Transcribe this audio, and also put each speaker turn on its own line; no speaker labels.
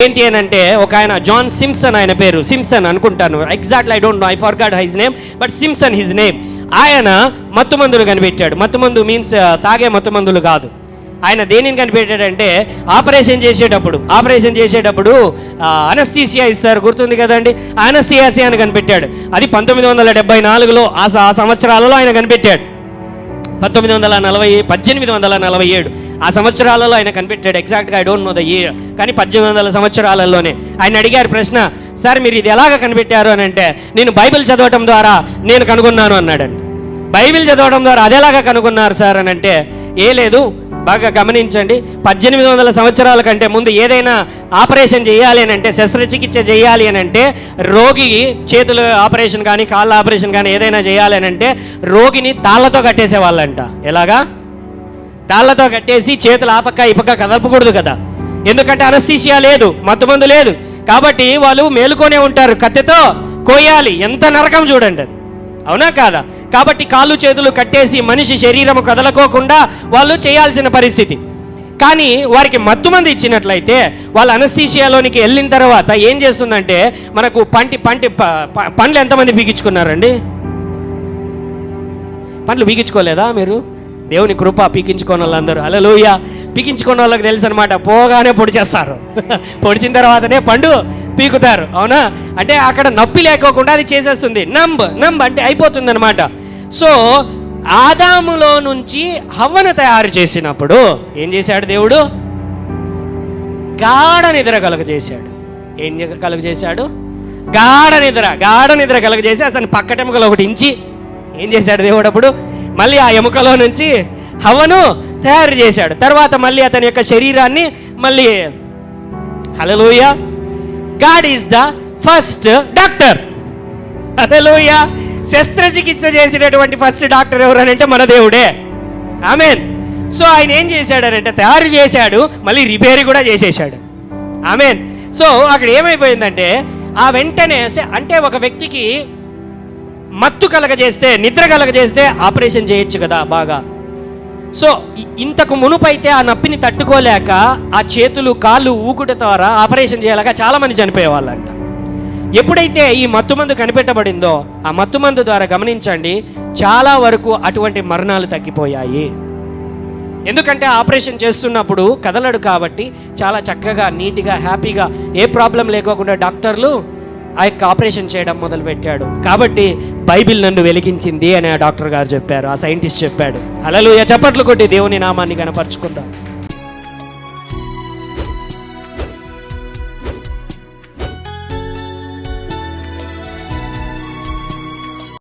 ఏంటి అని అంటే, ఒక ఆయన జాన్ సిమ్సన్, ఆయన పేరు సిమ్సన్ అనుకుంటాను, exactly I don't know, I forgot his name, but Simpson his name. ఆయన మత్తుమందులు కనిపెట్టాడు. మత్తుమందు మీన్స్ తాగే మత్తుమందులు కాదు. ఆయన దేనిని కనిపెట్టాడంటే, ఆపరేషన్ చేసేటప్పుడు అనస్థీసియా ఇస్తారు, గుర్తుంది కదండి, అనస్థీసియాని కనిపెట్టాడు. అది 1974లో ఆ సంవత్సరాలలో ఆయన కనిపెట్టాడు. 1847 ఆ సంవత్సరాలలో ఆయన కనిపెట్టాడు. ఎగ్జాక్ట్గా I don't know the year, కానీ 1800 సంవత్సరాలలోనే. ఆయన అడిగారు ప్రశ్న, సార్ మీరు ఇది ఎలాగ కనిపెట్టారు అని అంటే, నేను బైబిల్ చదవటం ద్వారా నేను కనుగొన్నాను అన్నాడండి. బైబిల్ చదవడం ద్వారా అదేలాగా కనుగొన్నారు సార్ అని అంటే, ఏ లేదు, బాగా గమనించండి, 1800 సంవత్సరాల కంటే ముందు ఏదైనా ఆపరేషన్ చేయాలి అని అంటే, శస్త్రచికిత్స చేయాలి అని అంటే, రోగి చేతుల ఆపరేషన్ కానీ కాళ్ళ ఆపరేషన్ కానీ ఏదైనా చేయాలి అని అంటే, రోగిని తాళ్ళతో కట్టేసేవాళ్ళంట. ఎలాగా? తాళ్ళతో కట్టేసి చేతులు ఆ పక్క ఈ పక్క కదలపకూడదు కదా, ఎందుకంటే అనస్థీసియా లేదు, మత్తుమందు లేదు, కాబట్టి వాళ్ళు మేలుకొనే ఉంటారు. కత్తెతో కోయాలి, ఎంత నరకం చూడండి అది, అవునా కాదా? కాబట్టి కాళ్ళు చేతులు కట్టేసి మనిషి శరీరము కదలకోకుండా వాళ్ళు చేయాల్సిన పరిస్థితి. కానీ వారికి మత్తుమంది ఇచ్చినట్లయితే, వాళ్ళు అనస్థీసియాలోనికి వెళ్ళిన తర్వాత ఏం చేస్తుందంటే, మనకు పండ్లు ఎంతమంది పీకించుకున్నారండి? పండ్లు పీకించుకోలేదా మీరు? దేవుని కృప, పీకించుకోని వాళ్ళందరూ హల్లెలూయా. పీకించుకున్న వాళ్ళకి తెలుసు అనమాట, పోగానే పొడి చేస్తారు, పొడిచిన తర్వాతనే పండు పీకుతారు, అవునా? అంటే అక్కడ నొప్పి లేకోకుండా అది చేసేస్తుంది. నంబ్ అంటే అయిపోతుంది అనమాట. సో ఆదాములో నుంచి హవ్వను తయారు చేసినప్పుడు ఏం చేశాడు దేవుడు? గాఢ నిద్ర కలుగజేశాడు. ఏం కలుగజేశాడు? గాఢ నిద్ర కలుగజేసి అతని పక్కటెముకలు ఒకటి ఇంచి ఏం చేశాడు దేవుడు? అప్పుడు మళ్ళీ ఆ ఎముకలో నుంచి హవ్వను తయారు చేశాడు. తర్వాత మళ్ళీ అతని యొక్క శరీరాన్ని మళ్ళీ hallelujah, God is the first doctor. Hallelujah. శస్త్రచికిత్స చేసినటువంటి ఫస్ట్ డాక్టర్ ఎవరనంటే మన దేవుడే. ఆమేన్. సో ఆయన ఏం చేశాడనంటే, తయారు చేశాడు, మళ్ళీ రిపేర్ కూడా చేసేశాడు. ఆమేన్. సో అక్కడ ఏమైపోయిందంటే, ఆ వెంటనే అంటే ఒక వ్యక్తికి మత్తు కలగజేస్తే, నిద్ర కలగజేస్తే ఆపరేషన్ చేయొచ్చు కదా బాగా. సో ఇంతకు మునుపైతే ఆ నొప్పిని తట్టుకోలేక ఆ చేతులు కాళ్ళు ఊకుట ద్వారా ఆపరేషన్ చేయలేక చాలామంది చనిపోయేవాళ్ళంట. ఎప్పుడైతే ఈ మత్తుమందు కనిపెట్టబడిందో, ఆ మత్తుమందు ద్వారా గమనించండి, చాలా వరకు అటువంటి మరణాలు తగ్గిపోయాయి. ఎందుకంటే ఆపరేషన్ చేస్తున్నప్పుడు కదలడు కాబట్టి చాలా చక్కగా, నీట్గా, హ్యాపీగా, ఏ ప్రాబ్లం లేకోకుండా డాక్టర్లు ఆ యొక్క ఆపరేషన్ చేయడం మొదలుపెట్టాడు. కాబట్టి బైబిల్ నన్ను వెలిగించింది అని ఆ డాక్టర్ గారు చెప్పారు, ఆ సైంటిస్ట్ చెప్పాడు. హల్లెలూయా. చప్పట్లు కొట్టి దేవుని నామాన్ని కనపరుచుకుందాం.